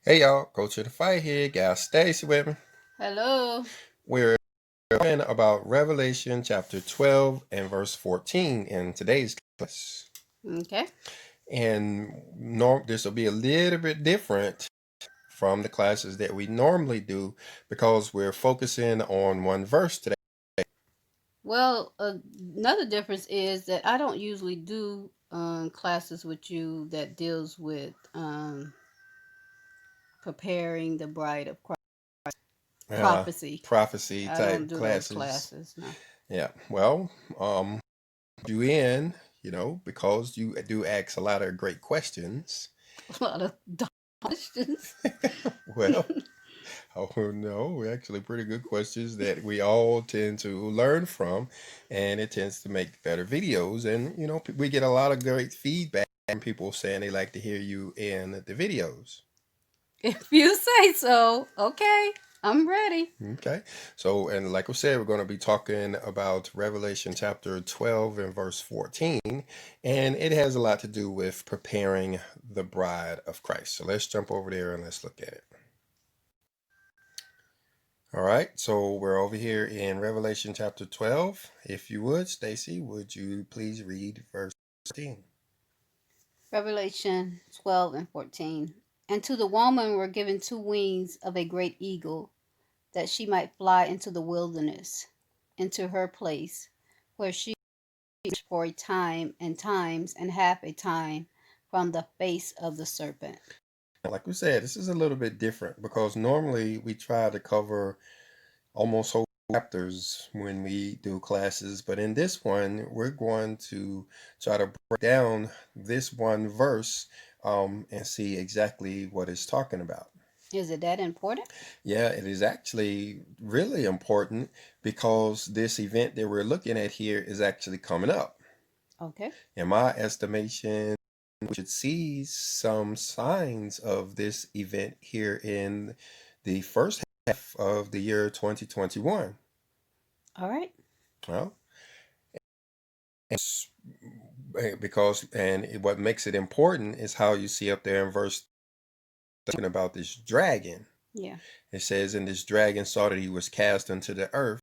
Hey y'all, Coach of the Fight here. Got Stacy with me. Hello. We're talking about Revelation chapter 12 and verse 14 in today's class. Okay. And this will be a little bit different from the classes that we normally do because we're focusing on one verse today. Well, another difference is that I don't usually do classes with you that deals with preparing the bride of Christ. Uh, Prophecy. Prophecy I don't type do those classes. classes. No. Yeah, well, you in, because you do ask a lot of great questions. A lot of dumb questions. Well, oh no, actually pretty good questions that we all tend to learn from, and it tends to make better videos. And we get a lot of great feedback from people saying they like to hear you in the videos. If you say so. Okay. I'm ready. Okay, so and like we said, we're going to be talking about Revelation chapter 12 and verse 14, and it has a lot to do with preparing the bride of Christ. So let's jump over there and let's look at it. All right, so we're over here in Revelation chapter 12. If you would, Stacy, would you please read verse 16? Revelation 12 and 14. And to the woman were given two wings of a great eagle, that she might fly into the wilderness, into her place, where she is for a time and times and half a time from the face of the serpent. Like we said, this is a little bit different because normally we try to cover almost whole chapters when we do classes, but in this one, we're going to try to break down this one verse and see exactly what it's talking about. Is it that important? Yeah, it is actually really important because this event that we're looking at here is actually coming up. Okay. In my estimation, we should see some signs of this event here in the first half of the year 2021. All right. Well, it's, because what makes it important is how you see up there in verse talking about this dragon. Yeah. It says, "And this dragon saw that he was cast into the earth,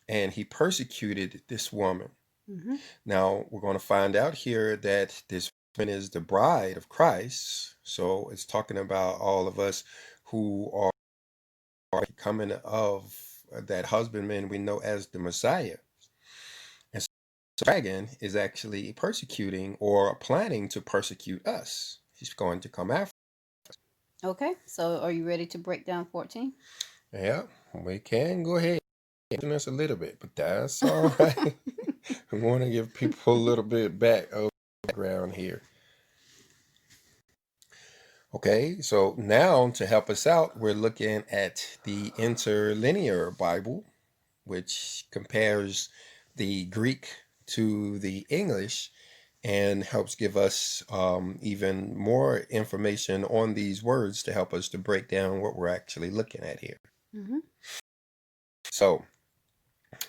and he persecuted this woman." Mm-hmm. Now, we're going to find out here that this woman is the bride of Christ. So it's talking about all of us who are becoming of that husbandman we know as the Messiah. And so the dragon is actually persecuting or planning to persecute us. He's going to come after. Okay. So are you ready to break down 14? Yeah, we can go ahead and us a little bit, but that's all right. We want to give people a little bit back of background here. Okay, so now to help us out, we're looking at the interlinear Bible, which compares the Greek to the English and helps give us even more information on these words to help us to break down what we're actually looking at here. Mm-hmm. So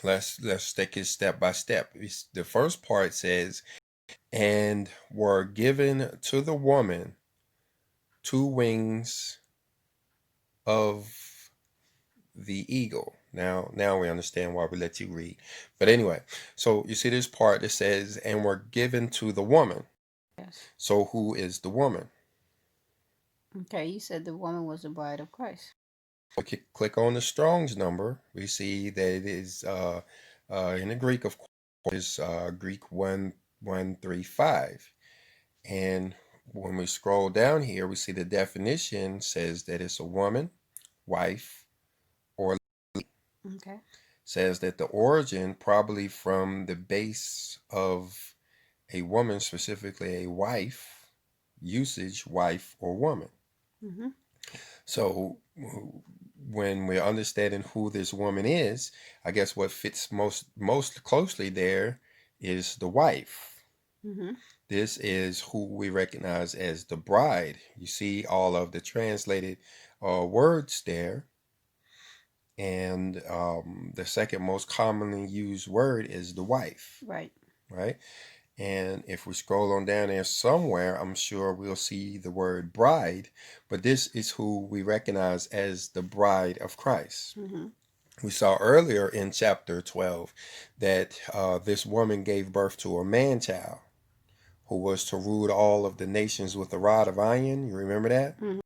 let's take it step by step. The first part says, "And were given to the woman two wings of the eagle." Now we understand why we let you read. But anyway, so you see this part that says, "And were given to the woman." Yes. So who is the woman? Okay. You said the woman was the bride of Christ. We click on the Strong's number. We see that it is in the Greek, of course, is Greek 1135. And when we scroll down here, we see the definition says that it's a woman, wife, or Okay. says that the origin probably from the base of a woman, specifically a wife, usage, wife or woman. Mm-hmm. So when we're understanding who this woman is, I guess what fits most closely there is the wife. Mm-hmm. This is who we recognize as the bride. You see all of the translated words there. And the second most commonly used word is the wife, Right. right? And if we scroll on down there somewhere, I'm sure we'll see the word bride, but this is who we recognize as the bride of Christ. Mm-hmm. We saw earlier in chapter 12 that this woman gave birth to a man child who was to rule all of the nations with a rod of iron. You remember that? Mm-hmm.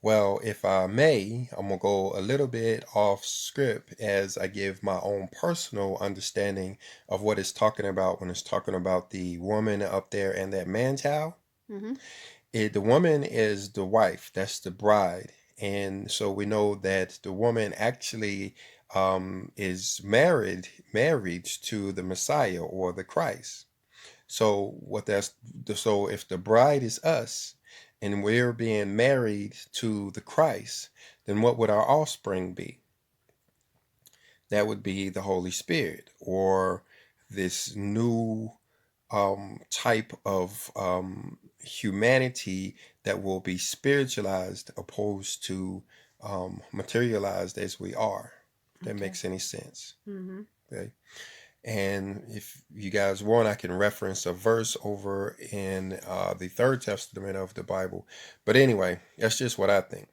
Well, if I may, I'm going to go a little bit off script as I give my own personal understanding of what it's talking about when it's talking about the woman up there and that man child. Mm-hmm. The woman is the wife, that's the bride. And so we know that the woman actually is married to the Messiah or the Christ. So if the bride is us and we're being married to the Christ, then what would our offspring be? That would be the Holy Spirit or this new type of humanity that will be spiritualized opposed to materialized as we are. If that Okay. makes any sense. Mm-hmm. Okay. And if you guys want, I can reference a verse over in the Third Testament of the Bible. But anyway, that's just what I think.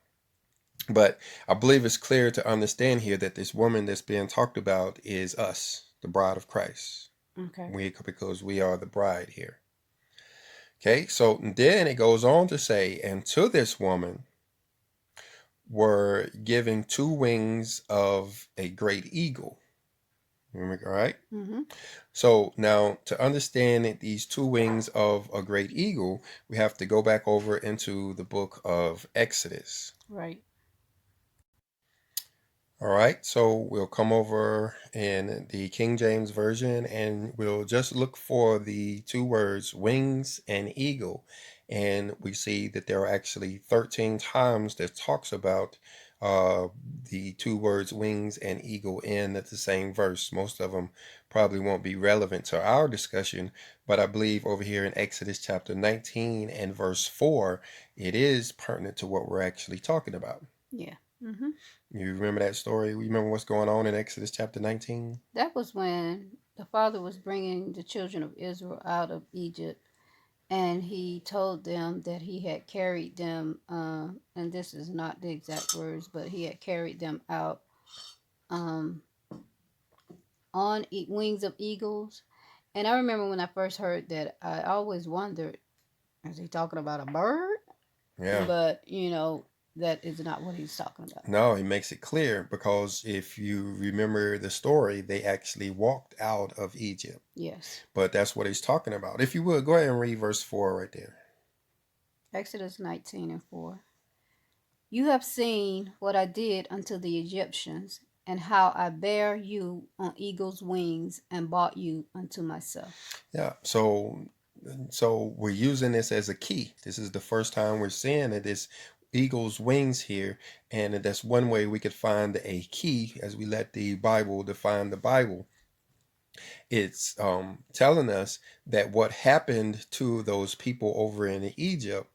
But I believe it's clear to understand here that this woman that's being talked about is us, the bride of Christ. Okay. Because we are the bride here. Okay, so then it goes on to say, and to this woman were given two wings of a great eagle. All right. Mm-hmm. So now to understand these two wings of a great eagle, we have to go back over into the book of Exodus. Right. All right, so we'll come over in the King James Version and we'll just look for the two words wings and eagle. And we see that there are actually 13 times that talks about uh, the two words wings and eagle in the same verse. Most of them probably won't be relevant to our discussion, but I believe over here in Exodus chapter 19 and verse 4, it is pertinent to what we're actually talking about. Yeah. Mm-hmm. You remember that story? You remember what's going on in Exodus chapter 19? That was when the father was bringing the children of Israel out of Egypt, and he told them that he had carried them, and this is not the exact words, but he had carried them out um, on wings of eagles. And I remember when I first heard that, I always wondered, is he talking about a bird? Yeah. But, that is not what he's talking about. No, he makes it clear because if you remember the story, they actually walked out of Egypt. Yes. But that's what he's talking about. If you would, go ahead and read verse 4 right there. Exodus 19 and 4. You have seen what I did unto the Egyptians, and how I bare you on eagle's wings and brought you unto myself. Yeah. So we're using this as a key. This is the first time we're seeing that this eagle's wings here, and that's one way we could find a key as we let the Bible define the Bible. It's telling us that what happened to those people over in Egypt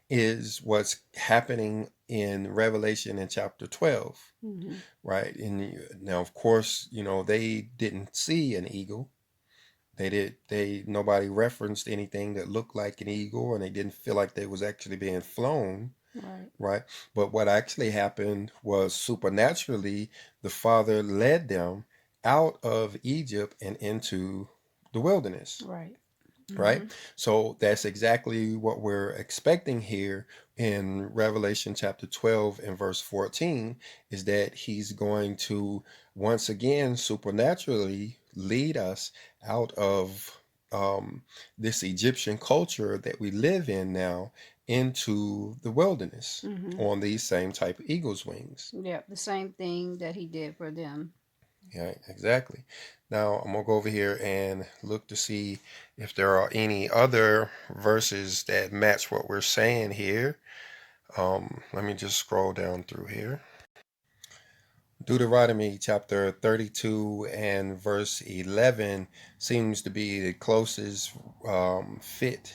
is what's happening in Revelation in chapter 12, Mm-hmm. right? And now, of course, they didn't see an eagle. Nobody referenced anything that looked like an eagle, and they didn't feel like they was actually being flown, Right. right? But what actually happened was supernaturally, the Father led them out of Egypt and into the wilderness. Right. Right? Mm-hmm. So that's exactly what we're expecting here in Revelation chapter 12 and verse 14 is that he's going to once again supernaturally lead us out of this Egyptian culture that we live in now into the wilderness Mm-hmm. on these same type of eagle's wings. Yeah, the same thing that he did for them. Yeah, exactly. Now I'm gonna go over here and look to see if there are any other verses that match what we're saying here. Let me just scroll down through here. Deuteronomy chapter 32 and verse 11 seems to be the closest fit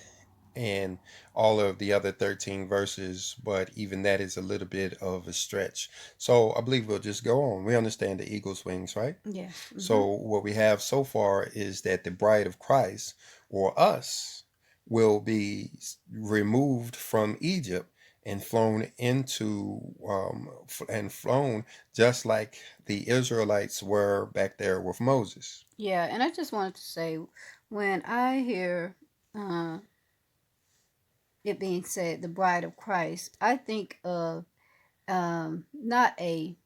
and all of the other 13 verses, but even that is a little bit of a stretch. So I believe we'll just go on. We understand the eagle's wings, right? Yes. So what we have so far is that the bride of Christ, or us, will be removed from Egypt and flown into and flown just like the Israelites were back there with Moses. Yeah, and I just wanted to say, when I hear uh, it being said, the bride of Christ, I think of not a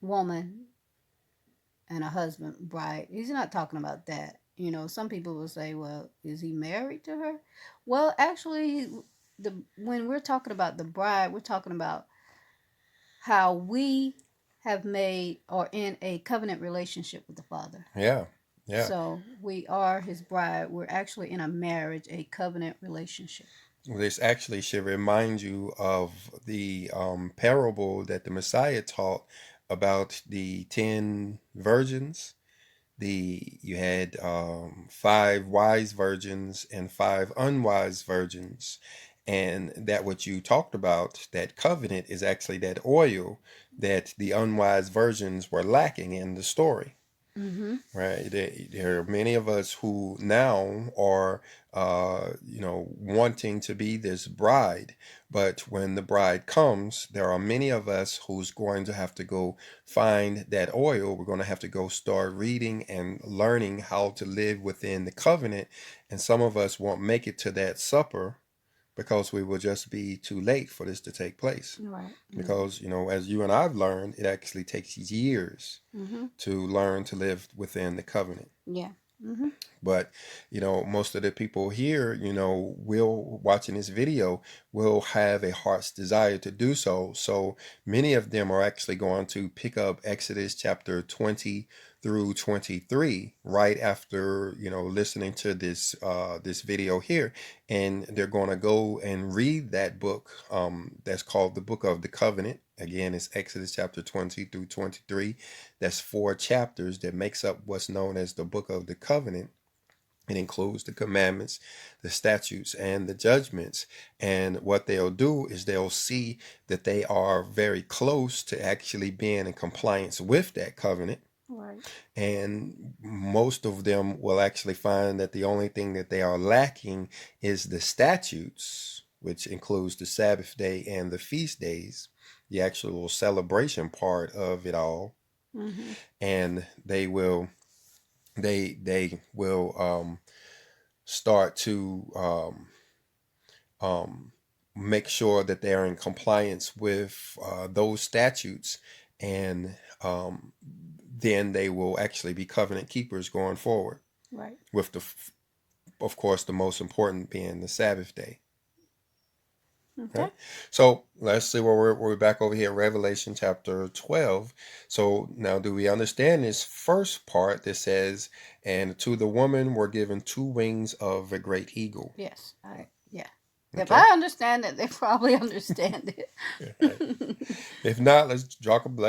woman and a husband bride. He's not talking about that. You know, some people will say, well, is he married to her? Well, actually, when we're talking about the bride, we're talking about how we have made or in a covenant relationship with the Father. Yeah, yeah. So we are his bride. We're actually in a marriage, a covenant relationship. This actually should remind you of the parable that the Messiah taught about the 10 virgins. You had 5 wise virgins and 5 unwise virgins, and that what you talked about, that covenant, is actually that oil that the unwise virgins were lacking in the story. Mm-hmm. Right. There are many of us who now are, wanting to be this bride. But when the bride comes, there are many of us who's going to have to go find that oil. We're going to have to go start reading and learning how to live within the covenant. And some of us won't make it to that supper because we will just be too late for this to take place. Right. Because, as you and I've learned, it actually takes years Mm-hmm. to learn to live within the covenant. Yeah. Mm-hmm. But, most of the people here, will watching this video will have a heart's desire to do so. So many of them are actually going to pick up Exodus chapter 20 through 23 right after, listening to this video here. And they're going to go and read that book that's called the Book of the Covenant. Again, it's Exodus chapter 20 through 23. That's 4 chapters that makes up what's known as the Book of the Covenant. It includes the commandments, the statutes, and the judgments. And what they'll do is they'll see that they are very close to actually being in compliance with that covenant. Right. And most of them will actually find that the only thing that they are lacking is the statutes, which includes the Sabbath day and the feast days, the actual celebration part of it all. Mm-hmm. And they will start to um, make sure that they're in compliance with those statutes, and then they will actually be covenant keepers going forward. Right. With of course, the most important being the Sabbath day. Okay. Right? So let's see where we're back over here, Revelation chapter 12. So now, do we understand this first part that says, and to the woman were given 2 wings of a great eagle? Yes. Yeah. Okay. If I understand it, they probably understand it. Right. If not, let's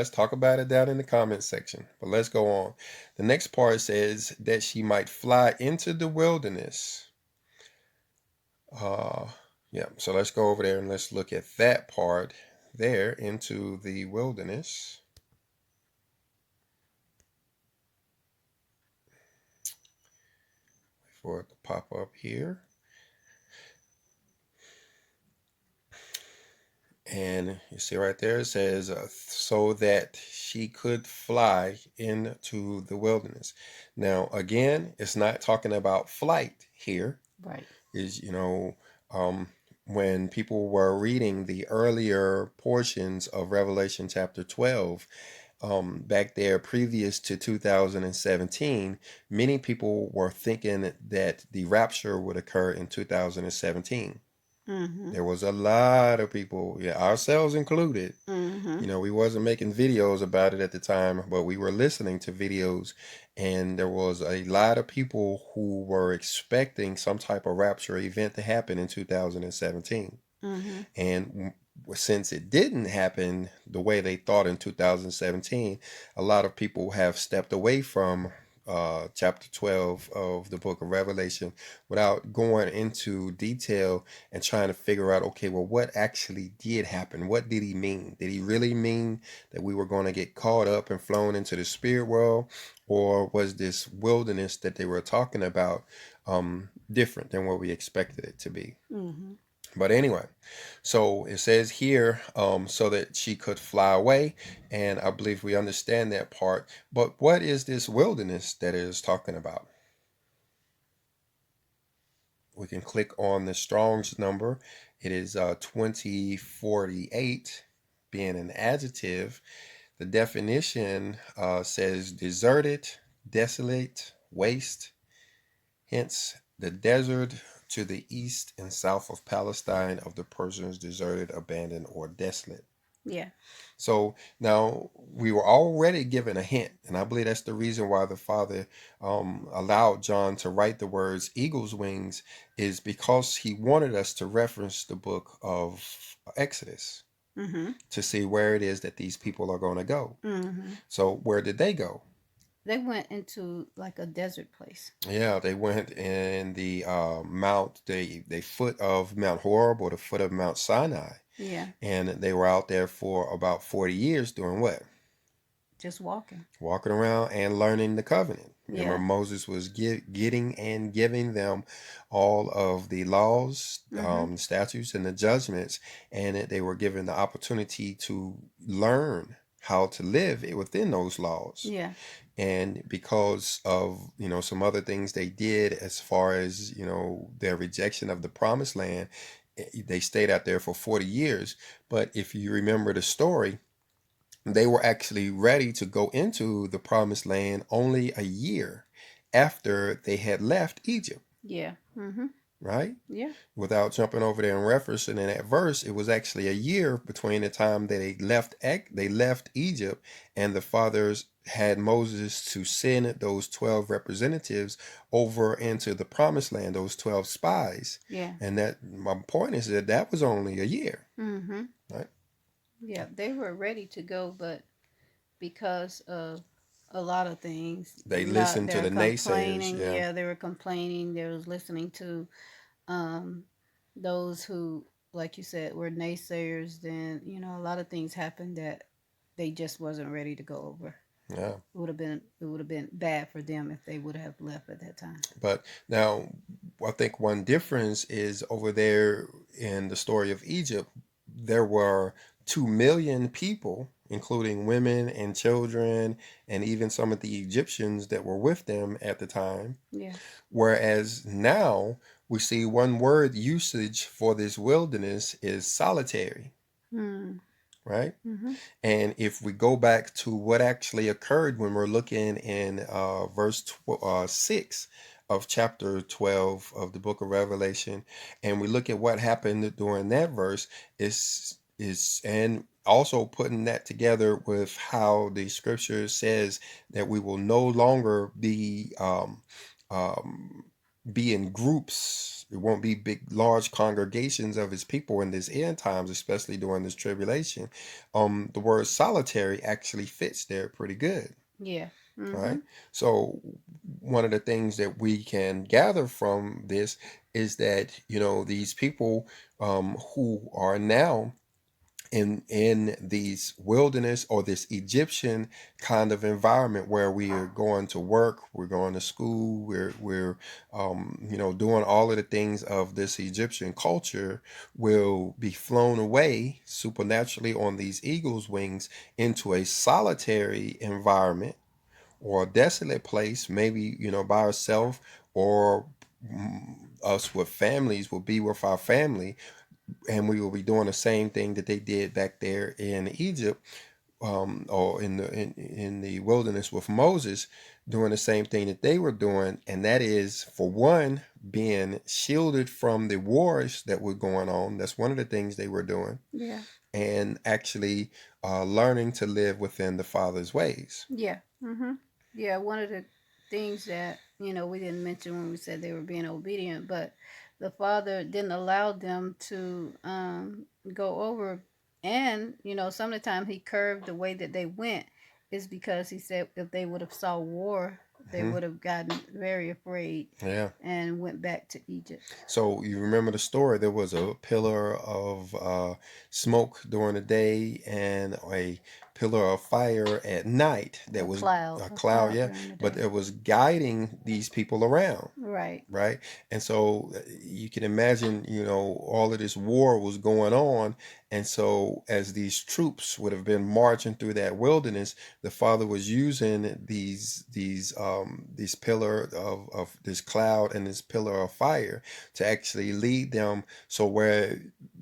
talk about it down in the comment section. But let's go on. The next part says that she might fly into the wilderness. Yeah, so let's go over there and let's look at that part there, into the wilderness. Wait for it to pop up here. And you see right there, it says, so that she could fly into the wilderness. Now, again, it's not talking about flight here. Right. Is, um, when people were reading the earlier portions of Revelation chapter 12, back there previous to 2017, many people were thinking that the rapture would occur in 2017. Mm-hmm. There was a lot of people, yeah, ourselves included. Mm-hmm. We wasn't making videos about it at the time, but we were listening to videos, and there was a lot of people who were expecting some type of rapture event to happen in 2017. Mm-hmm. And since it didn't happen the way they thought in 2017, a lot of people have stepped away from chapter 12 of the book of Revelation without going into detail and trying to figure out, okay, well, what actually did happen? What did he mean? Did he really mean that we were going to get caught up and flown into the spirit world? Or was this wilderness that they were talking about different than what we expected it to be? Mm-hmm. But anyway, so it says here, so that she could fly away, and I believe we understand that part. But what is this wilderness that it is talking about? We can click on the Strong's number. It is 2048, being an adjective. The definition says deserted, desolate, waste. Hence, the desert to the east and south of Palestine of the Persians deserted, abandoned, or desolate. Yeah. So now we were already given a hint, and I believe that's the reason why the Father allowed John to write the words eagle's wings, is because he wanted us to reference the book of Exodus Mm-hmm. to see where it is that these people are going to go. Mm-hmm. So where did they go? They went into like a desert place. Yeah, they went in the mount, the foot of Mount Horeb or the foot of Mount Sinai, Yeah. and they were out there for about 40 years doing what? Just walking. Walking around and learning the covenant. Remember, Yeah. Moses was getting and giving them all of the laws, Mm-hmm. statutes, and the judgments, and they were given the opportunity to learn how to live within those laws. Yeah. And because of some other things they did, as far as their rejection of the promised land, they stayed out there for 40 years. But if you remember the story, they were actually ready to go into the promised land only a year after they had left Egypt. Yeah. Mm-hmm. Right? Yeah. Without jumping over there and referencing in that verse, it was actually a year between the time that they left Egypt, and the fathers had Moses to send those 12 representatives over into the promised land, those 12 spies. Yeah. And that my point is that was only a year. Mm-hmm. Right? Yeah. They were ready to go, but because of a lot of things, They not listened to they're the naysayers. complaining. Yeah. Yeah, they were complaining. They was listening to um, those who, like you said, were naysayers. Then a lot of things happened that they just wasn't ready to go over. Yeah. It would have been bad for them if they would have left at that time. But now, I think one difference is over there in the story of Egypt, there were 2 million people, including women and children, and even some of the Egyptians that were with them at the time. Yeah. Whereas now, we see one word usage for this wilderness is solitary, Mm. right? Mm-hmm. And if we go back to what actually occurred when we're looking in verse 6 of chapter 12 of the book of Revelation, and we look at what happened during that verse, is and also putting that together with how the scripture says that we will no longer um, be in groups. It won't be big, large congregations of his people in this end times, especially during this tribulation. The word solitary actually fits there pretty good. Yeah. Mm-hmm. Right. So one of the things that we can gather from this is that these people who are now in these wilderness or this Egyptian kind of environment where we are going to work, we're going to school, we're doing all of the things of this Egyptian culture, will be flown away supernaturally on these eagle's wings into a solitary environment or a desolate place, maybe by ourselves, or us with families will be with our family, and we will be doing the same thing that they did back there in Egypt, or in the wilderness with Moses, doing the same thing that they were doing, and that is, for one, being shielded from the wars that were going on. That's one of the things they were doing, Yeah. and actually learning to live within the Father's ways. Yeah. Mm-hmm. Yeah. One of the things that we didn't mention when we said they were being obedient, but the Father didn't allow them to go over, and some of the time He curved the way that they went is because He said if they would have saw war, they would have gotten very afraid. Yeah. And went back to Egypt. So you remember the story? There was a pillar of smoke during the day and a pillar of fire at night. That was a cloud, yeah. But it was guiding these people around. Right. Right. And so you can imagine, all of this war was going on. And so as these troops would have been marching through that wilderness, the Father was using these pillar of this cloud and this pillar of fire to actually lead them. So where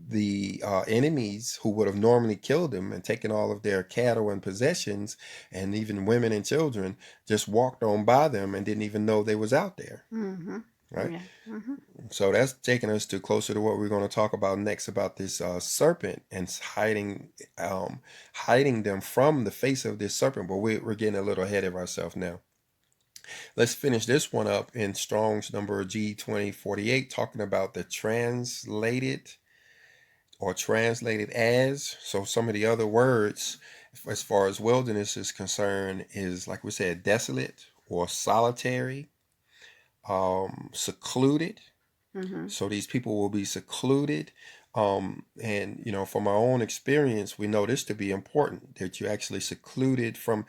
the enemies who would have normally killed them and taken all of their cattle and possessions and even women and children just walked on by them and didn't even know they was out there. Mm-hmm. Right. Yeah. Mm-hmm. So that's taking us to closer to what we're going to talk about next, about this serpent and hiding them from the face of this serpent. But we're getting a little ahead of ourselves now. Let's finish this one up in Strong's number G2048, talking about the translated or translated as. So some of the other words as far as wilderness is concerned is, like we said, desolate or solitary, secluded. Mm-hmm. So these people will be secluded. And from our own experience, we know this to be important, that you're actually secluded from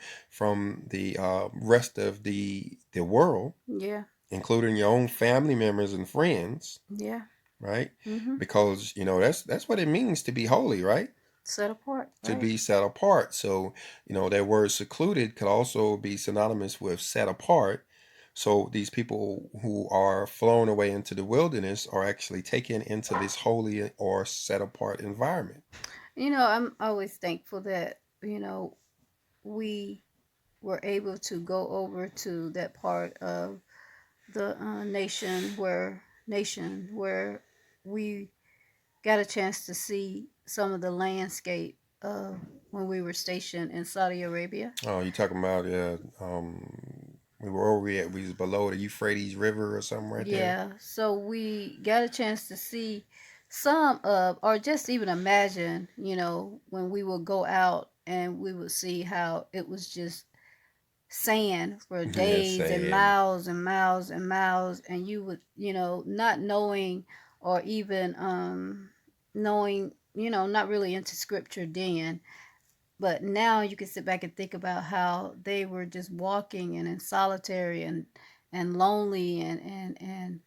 the rest of the world. Yeah. Including your own family members and friends. Yeah. Right. Mm-hmm. Because that's what it means to be holy, right? Set apart. To right. be set apart. So that word secluded could also be synonymous with set apart. So these people who are flown away into the wilderness are actually taken into this holy or set apart environment. I'm always thankful that, we were able to go over to that part of the nation where we got a chance to see some of the landscape when we were stationed in Saudi Arabia. Oh, you talking about we were over at, we was below the Euphrates River or something right there. Yeah, so we got a chance to see some of, or just even imagine, when we would go out and we would see how it was just sand for days and miles and miles and miles, and you would, not knowing or even knowing, not really into scripture then, but now you can sit back and think about how they were just walking and in solitary and lonely and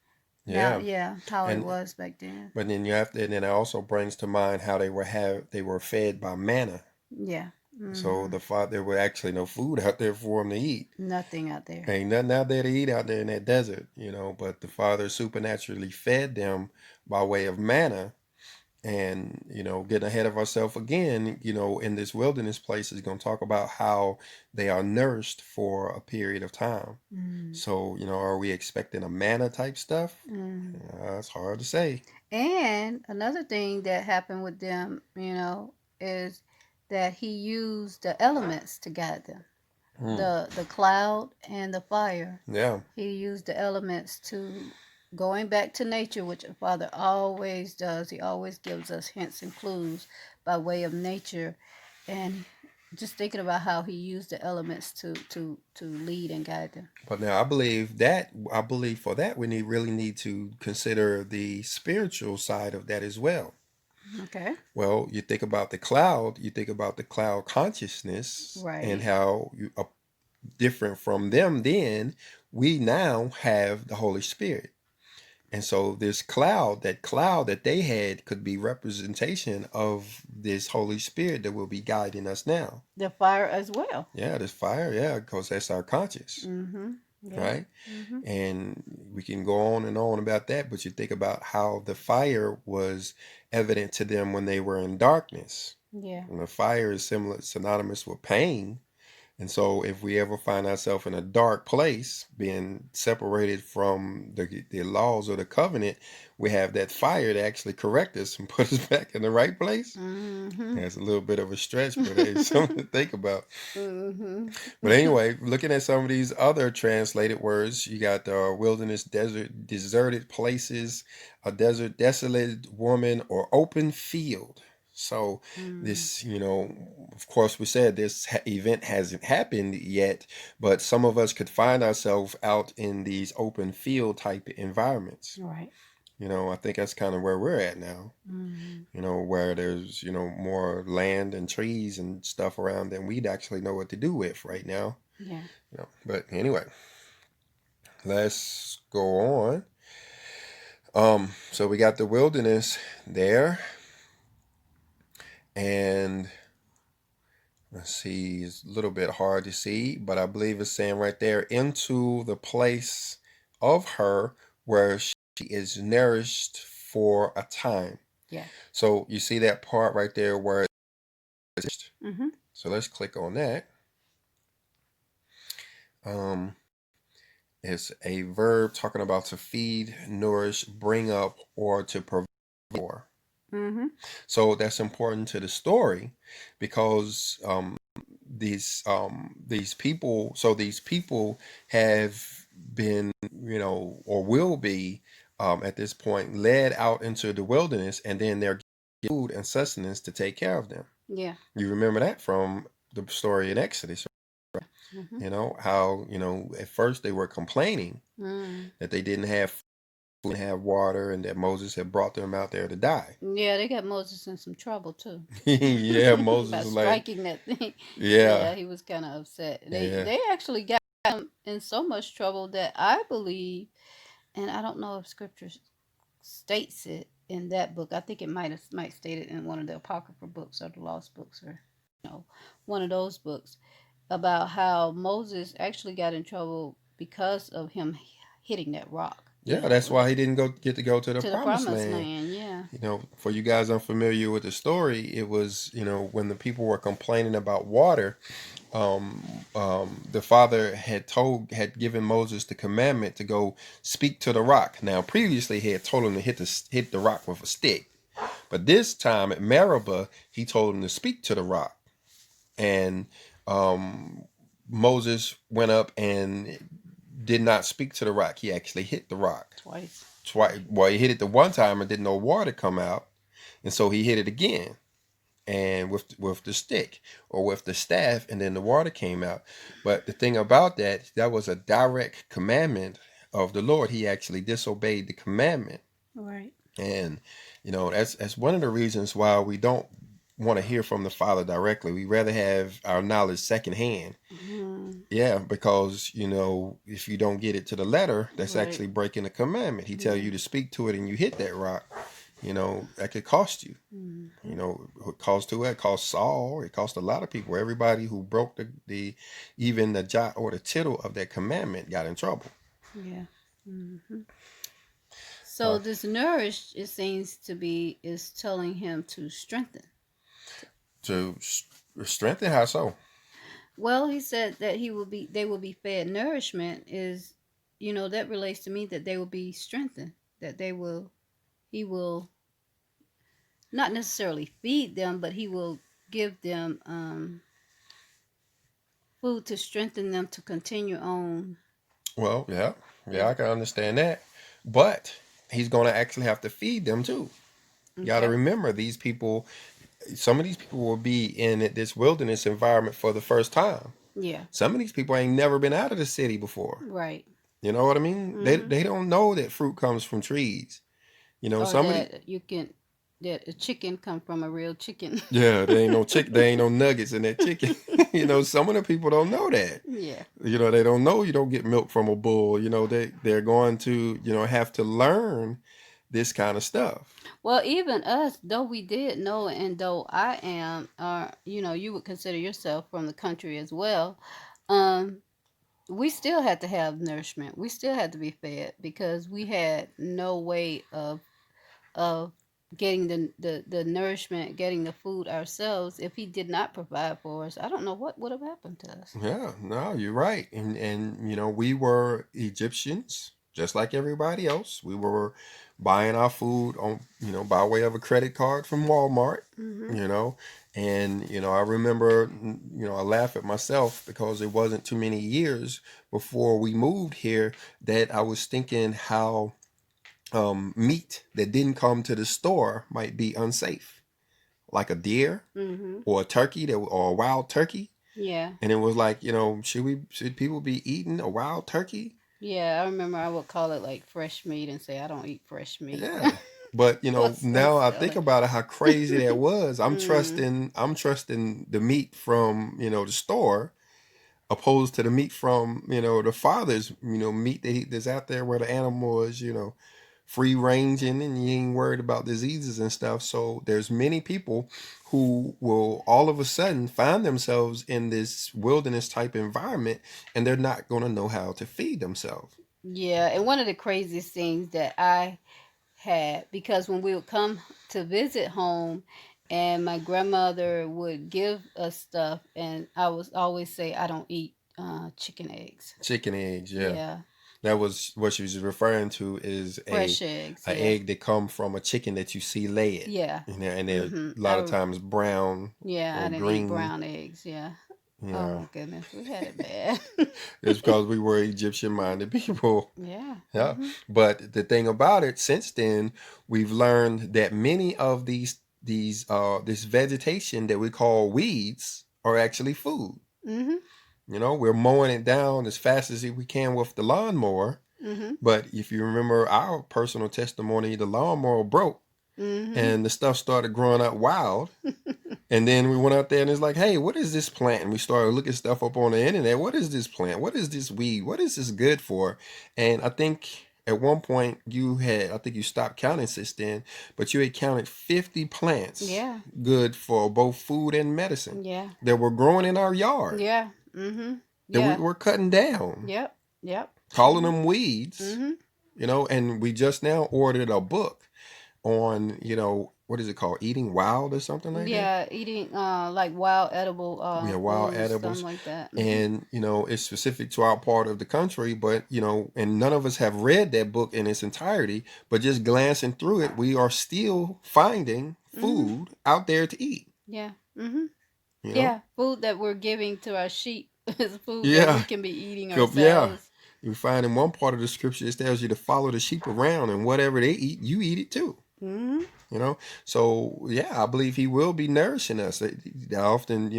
now, Yeah. how it And was back then. but then you have to, and then it also brings to mind how they were fed by manna. Yeah. So Mm-hmm. there were actually no food out there for them to eat. Nothing out there. Ain't nothing out there to eat out there in that desert, but the Father supernaturally fed them by way of manna. And, getting ahead of ourselves again, in this wilderness place is going to talk about how they are nourished for a period of time. Mm. So, are we expecting a manna type stuff? Mm. It's hard to say. And another thing that happened with them, is that he used the elements to guide them. The cloud and the fire. Yeah. He used the elements to, going back to nature, which a father always does. He always gives us hints and clues by way of nature, and just thinking about how he used the elements to lead and guide them. But now I believe for that we really need to consider the spiritual side of that as well. Okay. Well, you think about the cloud, consciousness, Right. and how you are different from them. Then we now have the Holy Spirit. And so this that cloud that they had could be representation of this Holy Spirit that will be guiding us now. The fire as well. Yeah, this fire, yeah, because that's our conscious. Mm-hmm. Yeah. Right? Mm-hmm. And we can go on and on about that, but you think about how the fire was evident to them when they were in darkness. Yeah. And the fire is synonymous with pain. And so if we ever find ourselves in a dark place, being separated from the laws of the covenant, we have that fire to actually correct us and put us back in the right place. Mm-hmm. That's a little bit of a stretch, but it's something to think about. Mm-hmm. But anyway, looking at some of these other translated words, you got wilderness, desert, deserted places, a desert, desolate woman, or open field. So Mm. this, of course, we said this event hasn't happened yet, but some of us could find ourselves out in these open field type environments. Right. I think that's kind of where we're at now. Mm. Where there's, more land and trees and stuff around than we'd actually know what to do with right now. Yeah. But anyway, let's go on. So we got the wilderness there, and let's see, it's a little bit hard to see, but I believe it's saying right there, into the place of her where she is nourished for a time. Yeah. So you see that part right there where it's. Mm-hmm. So let's click on that. Um, it's a verb talking about to feed, nourish, bring up, or to provide for. Mm-hmm. So that's important to the story because these people. So these people have been, or will be, at this point, led out into the wilderness, and then they're given food and sustenance to take care of them. Yeah. You remember that from the story in Exodus. Mm-hmm. How, at first they were complaining Mm. that they didn't have food, have water, and that Moses had brought them out there to die. Yeah, they got Moses in some trouble too. Yeah, Moses By was like, striking that thing. yeah, Yeah, he was kind of upset. They yeah, they actually got him in so much trouble that I believe, and I don't know if scripture states it in that book. I think it might state it in one of the apocryphal books or the lost books, or one of those books, about how Moses actually got in trouble because of him hitting that rock. yeah. That's why he didn't get to go to the To the promised promised land. land. Yeah. For you guys unfamiliar with the story, it was, when the people were complaining about water, the father had given Moses the commandment to go speak to the rock. Now, previously, he had told him to hit the rock with a stick, but this time at Meribah, he told him to speak to the rock, and um, Moses went up and did not speak to the rock. He actually hit the rock Twice. Well, he hit it the one time and didn't know water come out, and so he hit it again, and with the stick or with the staff, and then the water came out. But the thing about that was a direct commandment of the Lord. He actually disobeyed the commandment. Right. And that's one of the reasons why we don't want to hear from the Father directly. We rather have our knowledge secondhand. Mm. Yeah, because if you don't get it to the letter, that's Right. actually breaking the commandment. He tell you to speak to it, and you hit that rock. That could cost you. It cost Saul. It cost a lot of people. Everybody who broke the even the jot or the tittle of that commandment got in trouble. Yeah. Mm-hmm. So this nourished, it seems to be, is telling him to strengthen. To strengthen how so? Well, he said that they will be fed. Nourishment is, that relates to me that they will be strengthened. That he will not necessarily feed them, but he will give them food to strengthen them to continue on. Well, yeah, I can understand that, but he's going to actually have to feed them too. You got to Okay. remember, these people. Some of these people will be in this wilderness environment for the first time. Yeah. Some of these people ain't never been out of the city before. Right. You know what I mean? Mm-hmm. They don't know that fruit comes from trees. Or Some of the that a chicken come from a real chicken. yeah, there ain't no there ain't no nuggets in that chicken. Some of the people don't know that. Yeah. They don't know you don't get milk from a bull. They're going to have to learn this kind of stuff. Well, even us, though we did know, and though I am, you would consider yourself from the country as well. Um, we still had to have nourishment. We still had to be fed because we had no way of getting the nourishment, getting the food ourselves. If he did not provide for us, I don't know what would have happened to us. Yeah, no, you're right. And we were Egyptians just like everybody else. We were buying our food on, by way of a credit card from Walmart, Mm-hmm. And I remember, I laugh at myself because it wasn't too many years before we moved here that I was thinking how meat that didn't come to the store might be unsafe. like a deer Mm-hmm. or a turkey or a wild turkey. Yeah. And it was like, should people be eating a wild turkey? Yeah, I remember I would call it like fresh meat and say I don't eat fresh meat. Yeah. But Was so now I think silly. about it, how crazy that was. I'm Mm. trusting the meat from, the store, opposed to the meat from, the father's, meat that's out there, where the animal is, free ranging, and you ain't worried about diseases and stuff. So there's many people who will all of a sudden find themselves in this wilderness type environment, and they're not going to know how to feed themselves. Yeah, and one of the craziest things that I had, because when we would come to visit home and my grandmother would give us stuff, and I was always say I don't eat chicken eggs. Chicken eggs, yeah. Yeah. That was what she was referring to, is Fresh eggs, a yeah. egg that come from a chicken that you see lay it. Yeah. And they're Mm-hmm. a lot of times brown Yeah, I or didn't eat green. brown eggs, yeah. Oh Yeah. my goodness, we had it bad. It's because we were Egyptian minded people. Yeah. Yeah. Mm-hmm. But the thing about it, since then, we've learned that many of this vegetation that we call weeds are actually food. Mm-hmm. We're mowing it down as fast as we can with the lawnmower. Mm-hmm. But if you remember our personal testimony, the lawnmower broke Mm-hmm. and the stuff started growing up wild. And then we went out there and it's like, hey, what is this plant? And we started looking stuff up on the internet. What is this plant? What is this weed? What is this good for? And I think at one point I think you stopped counting since then, but you had counted 50 plants Yeah. good for both food and medicine Yeah. that were growing in our yard Yeah. Mm-hmm. that we Yeah. were cutting down, Yep. Yep. calling them weeds, Mm-hmm. and we just now ordered a book on, what is it called? Eating Wild or something like that? Yeah, eating like wild edible We have wild foods, something edibles. like that. Mm-hmm. And, it's specific to our part of the country, but, and none of us have read that book in its entirety, but just glancing through it, we are still finding Mm-hmm. food out there to eat, Yeah. Mm-hmm. you know? Yeah, food that we're giving to our sheep is food that Yeah. we can be eating Yeah. ourselves. You find in one part of the scripture, it tells you to follow the sheep around, and whatever they eat, you eat it too. Mm-hmm. So yeah, I believe he will be nourishing us. I often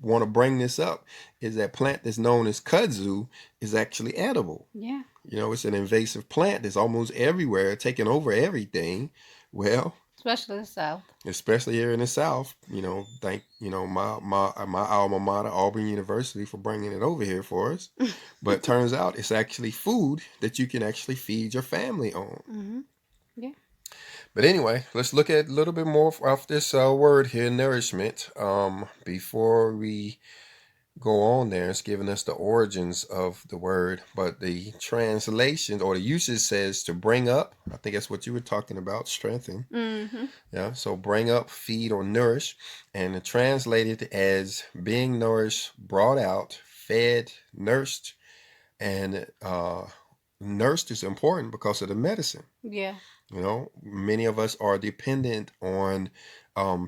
want to bring this up, is that plant that's known as kudzu is actually edible. Yeah. It's an invasive plant that's almost everywhere, taking over everything. Well, Especially the South. especially here in the South, thank my alma mater, Auburn University, for bringing it over here for us. But it turns out it's actually food that you can actually feed your family on. Mm-hmm. Yeah. But anyway, let's look at a little bit more of this word here, nourishment. Before we go on there, it's giving us the origins of the word, but the translation or the usage says to bring up. I think that's what you were talking about, strengthen. Mm-hmm. Yeah, so bring up, feed, or nourish, and translated as being nourished, brought out, fed, nursed, and nursed is important because of the medicine. Yeah. Many of us are dependent on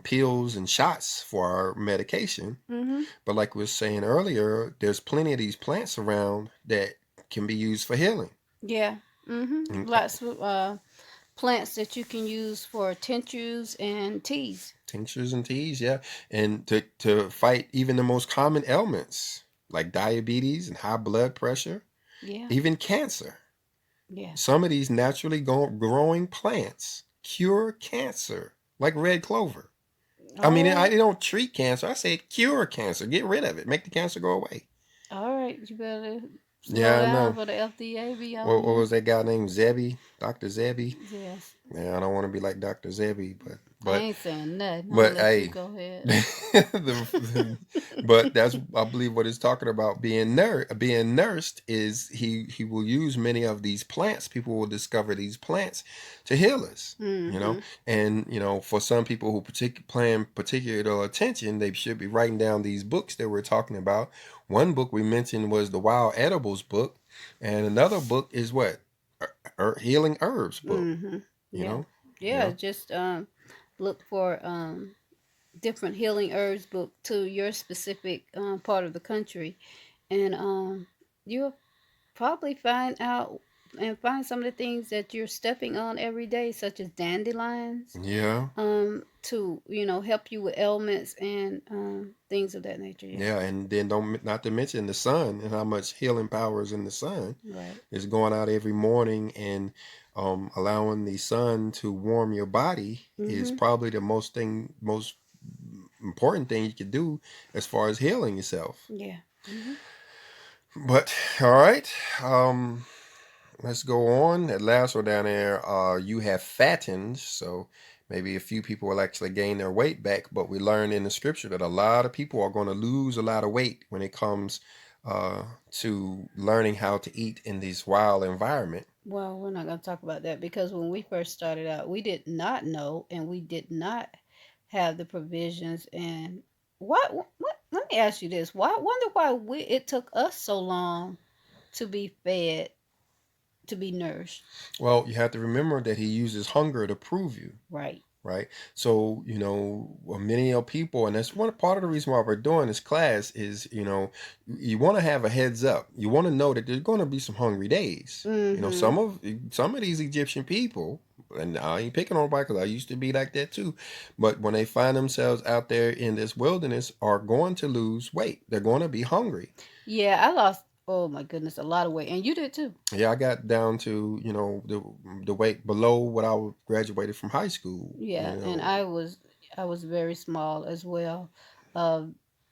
pills and shots for our medication. Mm-hmm. But like we were saying earlier, there's plenty of these plants around that can be used for healing. Yeah. Mm-hmm. And Lots of plants that you can use for tinctures and teas. tinctures and teas, yeah. And to fight even the most common ailments like diabetes and high blood pressure, Yeah. even cancer. Yeah. Some of these naturally growing plants cure cancer, like red clover. I mean, Oh. they don't treat cancer. I say cure cancer. Get rid of it. Make the cancer go away. All right. You better slow Yeah, I down know. for the FDA be What on you. was that guy named Zebby? Dr. Zebby? Yes. Yeah, I don't want to be like Dr. Zebby, I ain't saying nothing. I'm gonna but let you hey, go ahead. but that's, I believe, what it's talking about. Being nursed is he will use many of these plants. People will discover these plants to heal us. Mm-hmm. And for some people who paying particular attention, they should be writing down these books that we're talking about. One book we mentioned was the Wild Edibles book, and another book is what, Healing Herbs book. Mm-hmm. You Yeah. know, Yeah. Just look for different healing herbs book to your specific part of the country, and you'll probably find out and find some of the things that you're stepping on every day, such as dandelions, Yeah. to help you with ailments and things of that nature. Yeah. Yeah, and then don't not to mention the sun and how much healing power is in the sun. Right. It's going out every morning and allowing the sun to warm your body is Mhm. probably the most important thing you could do as far as healing yourself. Yeah. Mhm. But all right, um, let's go on. That last one down there, you have fattened, so maybe a few people will actually gain their weight back. But we learn in the scripture that a lot of people are going to lose a lot of weight when it comes uh, to learning how to eat in this wild environment. Well, we're not going to talk about that because when we first started out, we did not know and we did not have the provisions. And what let me ask you this. Why wonder why it took us so long to be fed, to be nourished. Well, you have to remember that he uses hunger to prove you. Right. Right. So, many of people, and that's one part of the reason why we're doing this class is, you want to have a heads up. You want to know that there's going to be some hungry days. Mhm. Some of these Egyptian people, and I ain't picking on nobody because I used to be like that too, but when they find themselves out there in this wilderness, are going to lose weight. They're going to be hungry. Yeah, I lost, oh my goodness, a lot of weight, and you did too. Yeah, I got down to, the weight below what I graduated from high school. Yeah, and I was very small as well. Uh,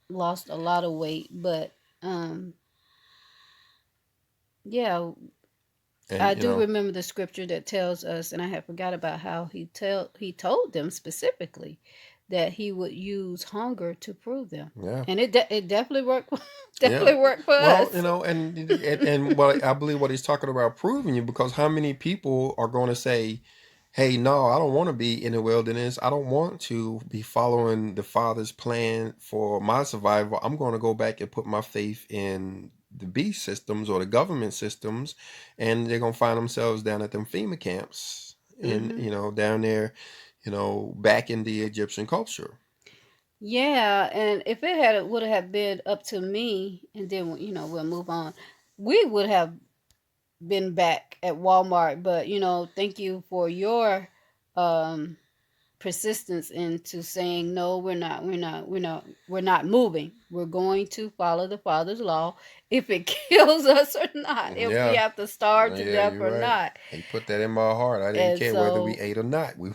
Lost a lot of weight, but um, yeah, And I do remember the scripture that tells us, and I had forgot about how he told them specifically that he would use hunger to prove them, yeah. and it definitely worked. Yeah. Definitely worked for Well, us. and what I believe what he's talking about proving you, because how many people are going to say, "Hey, no, I don't want to be in the wilderness. I don't want to be following the Father's plan for my survival. I'm going to go back and put my faith in the beast systems or the government systems," and they're going to find themselves down at them FEMA camps and Hmm. down there, back in the Egyptian culture. Yeah, and if it would have been up to me, and then we'll move on, we would have been back at Walmart. But thank you for your um persistence into saying no. We're not moving. We're going to follow the Father's law, if it kills us or not, if we Yeah. have to starve to Yeah, death you're or right. not. He put that in my heart. I didn't And care whether we so, ate or not. We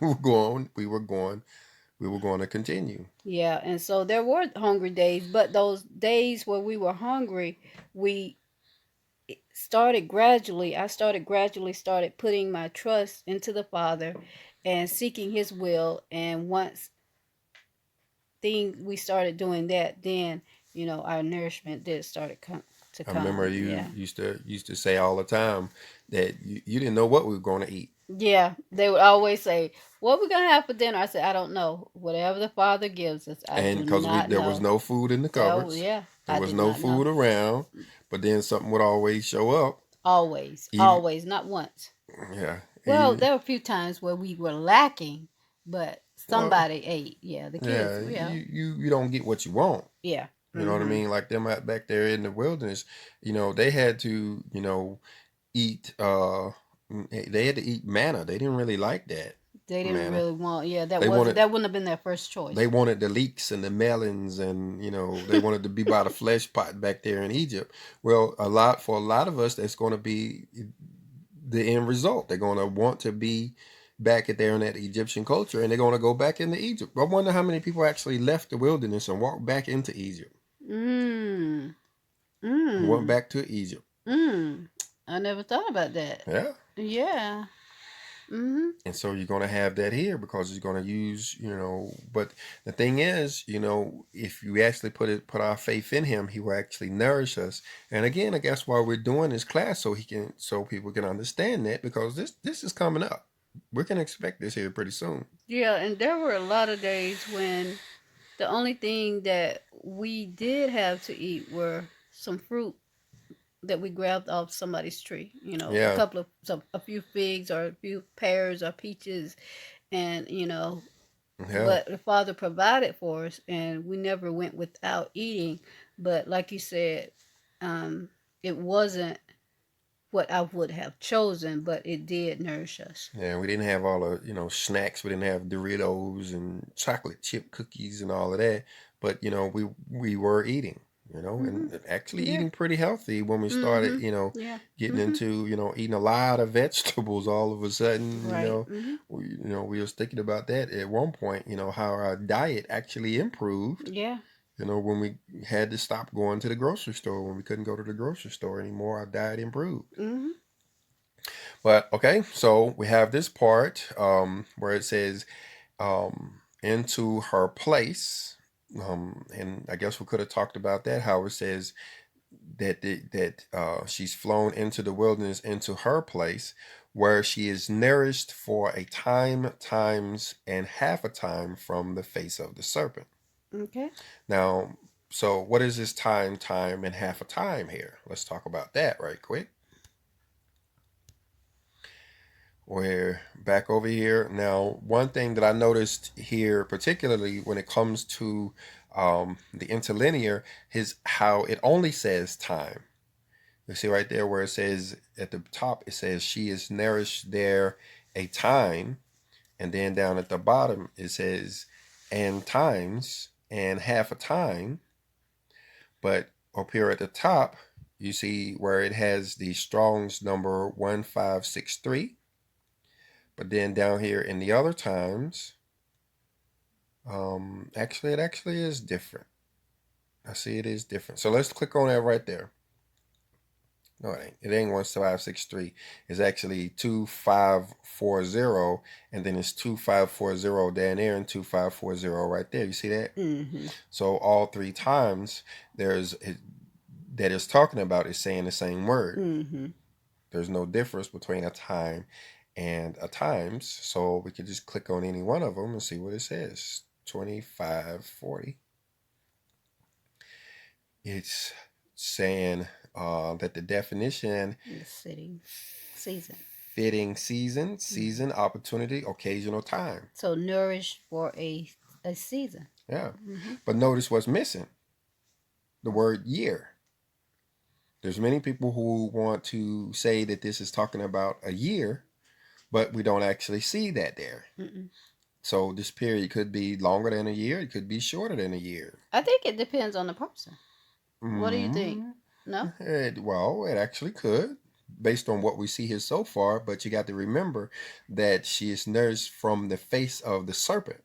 were going to continue. yeah, and so there were hungry days, but those days where we were hungry, we started putting my trust into the Father and seeking his will. And once we started doing that, then our nourishment did start to I remember come. you Yeah. used to say all the time that you didn't know what we were going to eat. Yeah, they would always say, "What we gonna have for dinner?" I said, "I don't know. Whatever the Father gives us, I And do because not there was know." no food in the Oh cupboards, yeah, there I was did no not food know. around, but then something would always show up. Always, Even always, not once. yeah, Well, even there were a few times where we were lacking, but well, somebody ate. Yeah, the kids. yeah, Yeah, you don't get what you want. yeah. You know what I Mhm. mean? Like them out back there in the wilderness, they had to, eat they had to eat manna. They didn't really like that They didn't manna. really want. Yeah, that They wasn't. wanted That wouldn't have been their first they choice. wanted the leeks and the melons, and they wanted to be by the flesh pot back there in Egypt. Well, for a lot of us that's going to be the end result. They're going to want to be back at there in that Egyptian culture, and they're going to go back into Egypt. I wonder how many people actually left the wilderness and walked back into Egypt. Mm. Went Mm. back to Egypt. Mm. I never thought about that. Yeah. Yeah. Mhm. And so you're going to have that here because you're going to use, but the thing is, if you actually put our faith in him, he will actually nourish us. And again, I guess why we're doing this class so people can understand that, because this is coming up. We can expect this here pretty soon. Yeah, and there were a lot of days when the only thing that we did have to eat were some fruit that we grabbed off somebody's tree. Yeah. A few figs or a few pears or peaches, and Yeah. but the Father provided for us, and we never went without eating. But like you said, um, it wasn't what I would have chosen, but it did nourish us. Yeah, we didn't have all the snacks. We didn't have Doritos and chocolate chip cookies and all of that. But we were eating, Mm-hmm. and actually Yeah. eating pretty healthy when we started, Mm-hmm. Yeah. getting Mm-hmm. into, eating a lot of vegetables all of a sudden, Right. Mm-hmm. we was thinking about that at one point, how our diet actually improved, Yeah. when we had to stop going to the grocery store, when we couldn't go to the grocery store anymore, our diet improved. Mm-hmm. But okay, so we have this part where it says into her place. And I guess we could have talked about that, how it says that she's flown into the wilderness, into her place, where she is nourished for a time, times, and half a time from the face of the serpent. Okay. Now, so what is this time, time, and half a time here? Let's talk about that right quick. We're back over here. Now, one thing that I noticed here, particularly when it comes to the interlinear, is how it only says time. You see right there where it says at the top, it says she is nourished there a time. And then down at the bottom, it says and times and half a time. But up here at the top, you see where it has the Strong's number 1563. But then down here in the other times, actually, it actually is different. I see it is different. So let's click on that right there. No, it ain't. It ain't 1563. It's actually 2540, and then it's 2540 down there and 2540 right there. You see that? Mm-hmm. So all three times that it's talking about is saying the same word. Mm-hmm. There's no difference between a time and a times. So we could just click on any one of them and see what it says. 2540. It's saying that the definition The city season. fitting season, opportunity, occasional time. So nourished for a season. Yeah. Mm-hmm. But notice what's missing. The word year. There's many people who want to say that this is talking about a year, but we don't actually see that there. Mm-mm. So this period could be longer than a year. It could be shorter than a year. I think it depends on the person. What do you think? Mm, No? it actually could, based on what we see here so far. But you got to remember that she is nourished from the face of the serpent.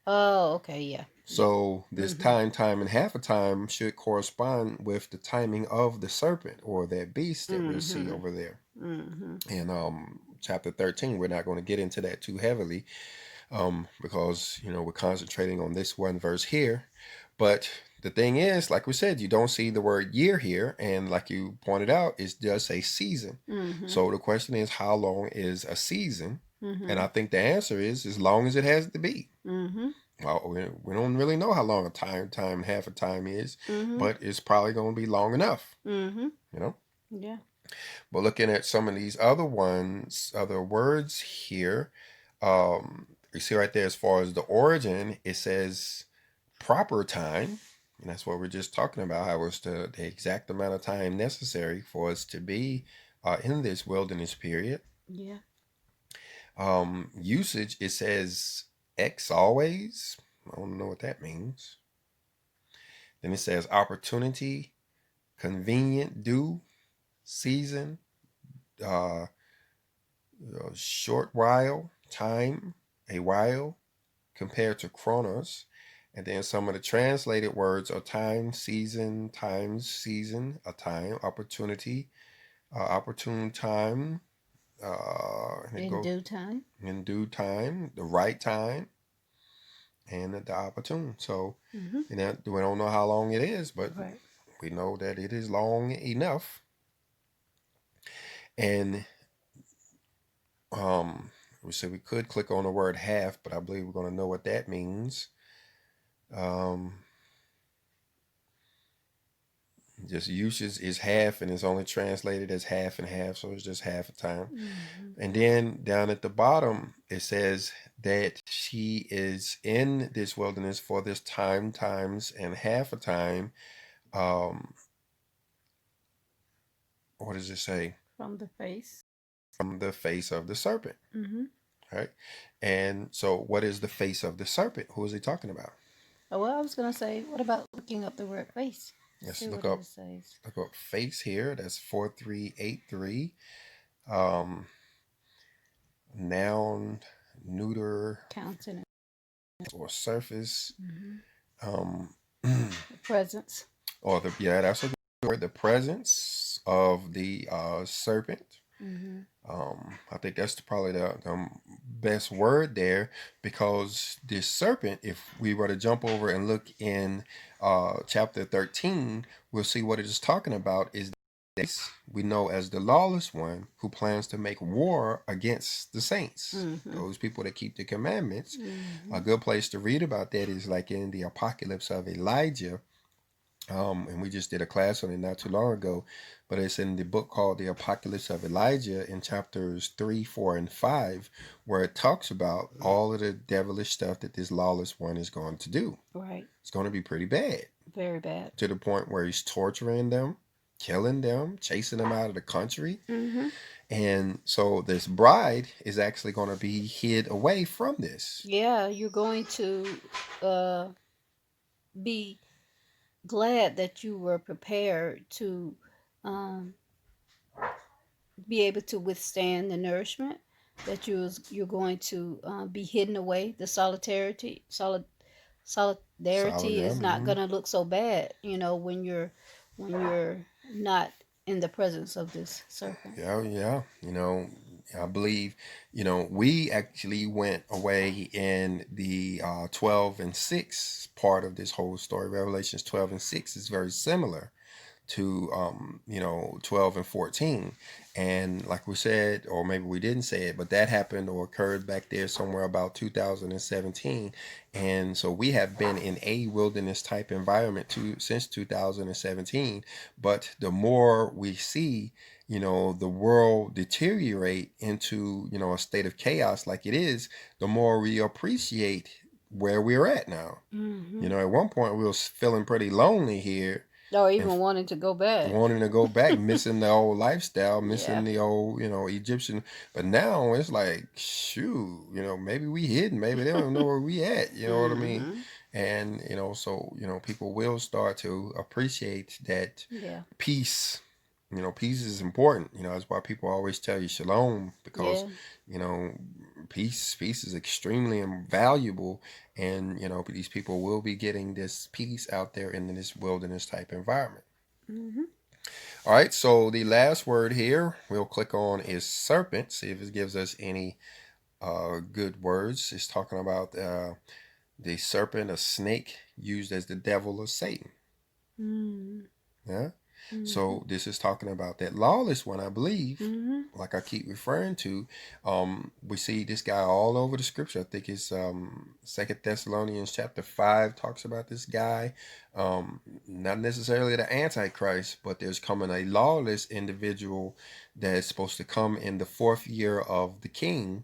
Oh, okay, yeah. So this Mm-hmm. time, and half a time should correspond with the timing of the serpent or that beast that we'll see Mm-hmm. over there. Mm-hmm. In chapter 13, we're not going to get into that too heavily because we're concentrating on this one verse here. But the thing is, like we said, you don't see the word year here, and like you pointed out, it does say season. Mm-hmm. So the question is, how long is a season? Mm-hmm. And I think the answer is as long as it has to be. Mm-hmm. Well, we don't really know how long a time, and half a time is, Mm-hmm. but it's probably going to be long enough. Mm-hmm. Yeah. Yeah. But looking at some of these other words here, you see right there, as far as the origin, it says proper time. And that's what we're just talking about, how it's the exact amount of time necessary for us to be in this wilderness period. Yeah. Usage, it says X always. I don't know what that means. Then it says opportunity, convenient, due, season, uh, short while, time, a while, compared to chronos. And then some of the translated words are time, season, times, season, a time, opportunity, opportune time, In due time. in due time, the right time, and the opportune. So, Mm-hmm. we don't know how long it is, but Right. we know that it is long enough. And we said we could click on the word half, but I believe we're going to know what that means. Just usage is half, and it's only translated as half and half, so it's just half a time. Mm-hmm. And then down at the bottom, it says that she is in this wilderness for this time, times, and half a time. What does it say? from the face. From the face of the serpent. Mm-hmm. Right? And so, what is the face of the serpent? Who is he talking about? Oh, well, I was gonna say, what about looking up the word face? Let's See what it says. look up face here. That's 4383. Um, Noun, neuter, Countenance. or surface. Mm-hmm. Um, The presence. or that's a good word. The presence of the serpent. Mm-hmm. I think that's probably the best word there, because this serpent, if we were to jump over and look in chapter 13, we'll see what it is talking about is this we know as the lawless one who plans to make war against the saints, Mm-hmm. those people that keep the commandments. Mm-hmm. A good place to read about that is like in the apocalypse of Elijah. And we just did a class on it not too long ago, but it's in the book called The Apocalypse of Elijah in chapters 3, 4, and 5, where it talks about all of the devilish stuff that this lawless one is going to do. Right. It's going to be pretty bad. Very bad. To the point where he's torturing them, killing them, chasing them out of the country. Mm-hmm. And so this bride is actually going to be hid away from this. Yeah, you're going to be glad that you were prepared to um, be able to withstand the nourishment, that you're going to be hidden away. The solidarity is not going to look so bad, when you're not in the presence of this serpent. Yeah. I believe, we actually went away in the 12 and 6 part of this whole story. Revelations 12 and 6 is very similar to 12 and 14. And like we said, or maybe we didn't say it, but that happened or occurred back there somewhere about 2017. And so we have been in a wilderness type environment since 2017. But the more we see the world deteriorate into a state of chaos like it is, the more we appreciate where we're at now. Mm-hmm. At one point we was feeling pretty lonely here, or even wanting to go back, missing the old lifestyle, missing the old Egyptian. But now it's like, shoot, maybe we hidden, maybe they don't know where we at, you know what I mean? And so people will start to appreciate that peace. Peace is important. That's why people always tell you shalom, because peace is extremely valuable. And these people will be getting this peace out there in this wilderness type environment. All right, so the last word here we'll click on is serpent. See if it gives us any good words. It's talking about the serpent, a snake used as the devil or Satan. Yeah. So this is talking about that lawless one, I believe. Like I keep referring to, we see this guy all over the scripture. I think it's 2 Thessalonians chapter 5 talks about this guy. Not necessarily the Antichrist, but there's coming a lawless individual that is supposed to come in the 4th year of the king.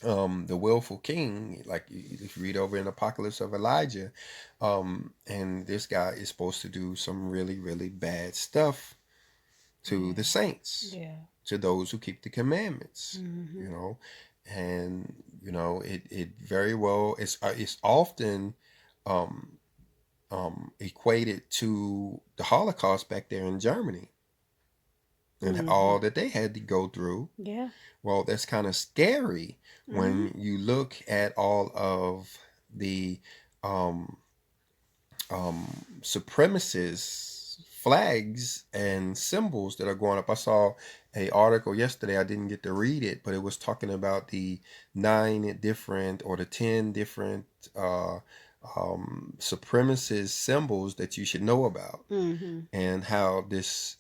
The willful king, like if you read over in Apocalypse of Elijah, and this guy is supposed to do some really, really bad stuff to the saints, to those who keep the commandments, and it very well it's often equated to the Holocaust back there in Germany and all that they had to go through. Well, that's kind of scary when you look at all of the supremacist flags and symbols that are going up. I saw a article yesterday. I didn't get to read it, but it was talking about the 9 different or the 10 different supremacist symbols that you should know about, and how this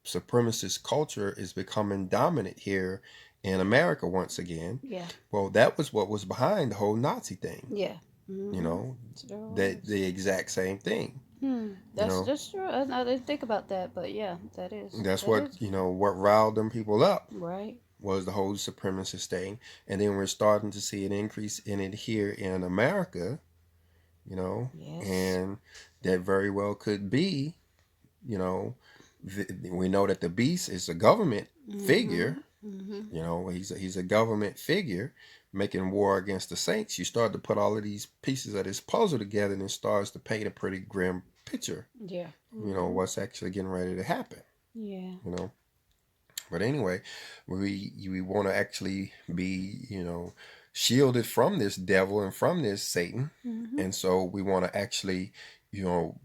supremacist culture is becoming dominant here in America once again. Well, that was what was behind the whole Nazi thing. That the exact same thing. That's true. I didn't think about that, but yeah, that's what what riled them people up. Right. Was the whole supremacist thing, and then we're starting to see an increase in it here in America. And that very well could be, we know that the beast is a government figure. Mm-hmm. You know, he's a government figure making war against the saints. You start to put all of these pieces of this puzzle together, and it starts to paint a pretty grim picture. Yeah. You know, what's actually getting ready to happen. Yeah. You know. But anyway, we want to actually be, shielded from this devil and from this Satan. And so we want to actually, talk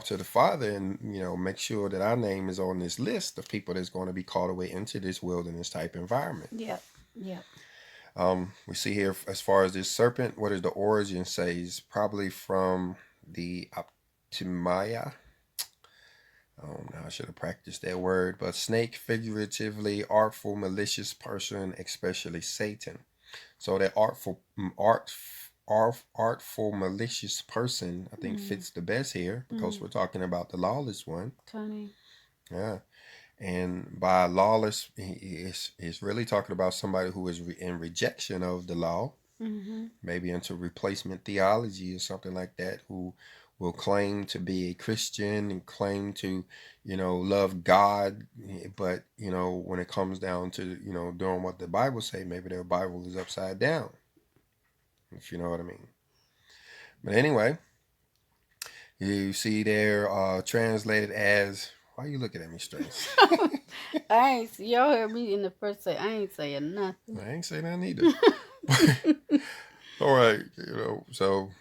to the Father and, make sure that our name is on this list of people that's going to be called away into this wilderness type environment. Yeah. Yeah. We see here, as far as this serpent, what does the origin say? Is probably from the Optimaya. I should have practiced that word, but snake, figuratively, artful, malicious person, especially Satan. So that artful, malicious person, I think fits the best here because we're talking about the lawless one. Cunning. Yeah. And by lawless, he's really talking about somebody who is in rejection of the law, maybe into replacement theology or something like that, who will claim to be a Christian and claim to, love God. But, when it comes down to, doing what the Bible say, maybe their Bible is upside down, if you know what I mean. But anyway, you see there translated as, why are you looking at me strange? Y'all heard me in the first say, I ain't saying nothing. I ain't saying that either. All right, so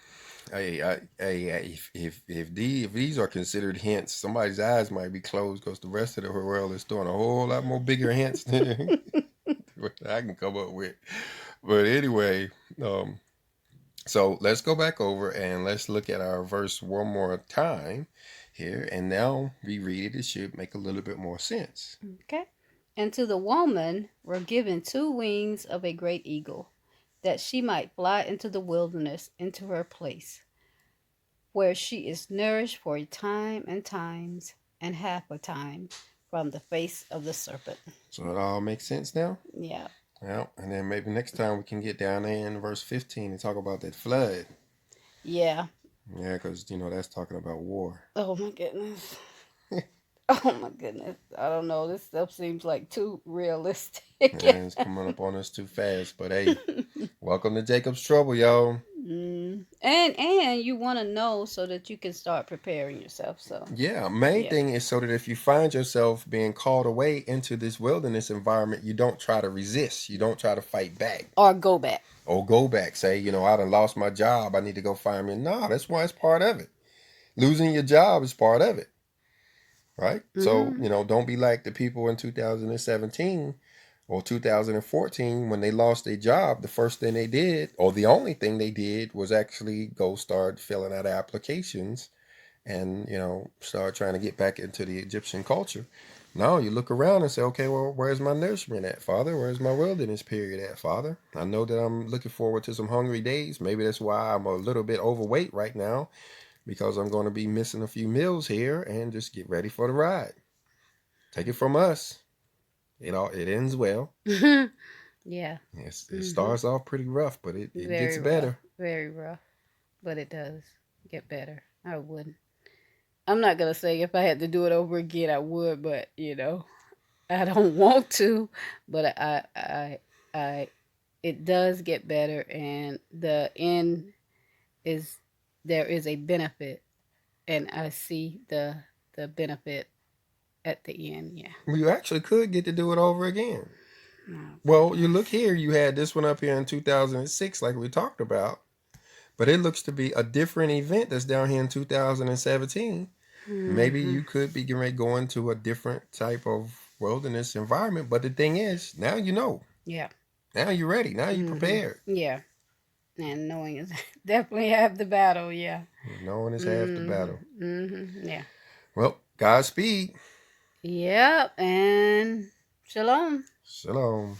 if these are considered hints, somebody's eyes might be closed because the rest of the world is throwing a whole lot more bigger hints than I can come up with. But anyway, so let's go back over and let's look at our verse one more time here, and now we read it. It should make a little bit more sense. Okay. And to the woman were given 2 wings of a great eagle, that she might fly into the wilderness, into her place, where she is nourished for a time and times and half a time from the face of the serpent. So it all makes sense now? Yeah. Well, and then maybe next time we can get down there in verse 15 and talk about that flood. Yeah. Yeah, because, that's talking about war. Oh, my goodness. Oh, my goodness. I don't know. This stuff seems like too realistic. Yeah, it's coming up on us too fast. But, hey, welcome to Jacob's Trouble, y'all. And you want to know so that you can start preparing yourself. So yeah, main thing is so that if you find yourself being called away into this wilderness environment, you don't try to resist. You don't try to fight back. Or go back. Say, I done lost my job. I need to go find me. No, that's why it's part of it. Losing your job is part of it. Right? So, don't be like the people in 2017 or 2014 when they lost their job. The first thing they did, or the only thing they did, was actually go start filling out applications and, start trying to get back into the Egyptian culture. Now you look around and say, okay, well, where's my nourishment at, Father? Where's my wilderness period at, Father? I know that I'm looking forward to some hungry days. Maybe that's why I'm a little bit overweight right now, because I'm going to be missing a few meals here, and just get ready for the ride. Take it from us. It ends well. Yeah. It starts off pretty rough, but it gets better. Rough. Very rough. But it does get better. I wouldn't. I'm not going to say if I had to do it over again, I would, but, I don't want to, but it does get better, and the end is, there is a benefit, and I see the benefit at the end. Yeah. You actually could get to do it over again. Oh, well, you look here, you had this one up here in 2006, like we talked about, but it looks to be a different event that's down here in 2017. Maybe you could be going to a different type of wilderness environment, but the thing is, now you know. Yeah. Now you're ready. Now you're prepared. Yeah. And knowing is definitely half the battle. Yeah. Knowing is half the battle. Yeah. Well, Godspeed. Yep. And shalom. Shalom.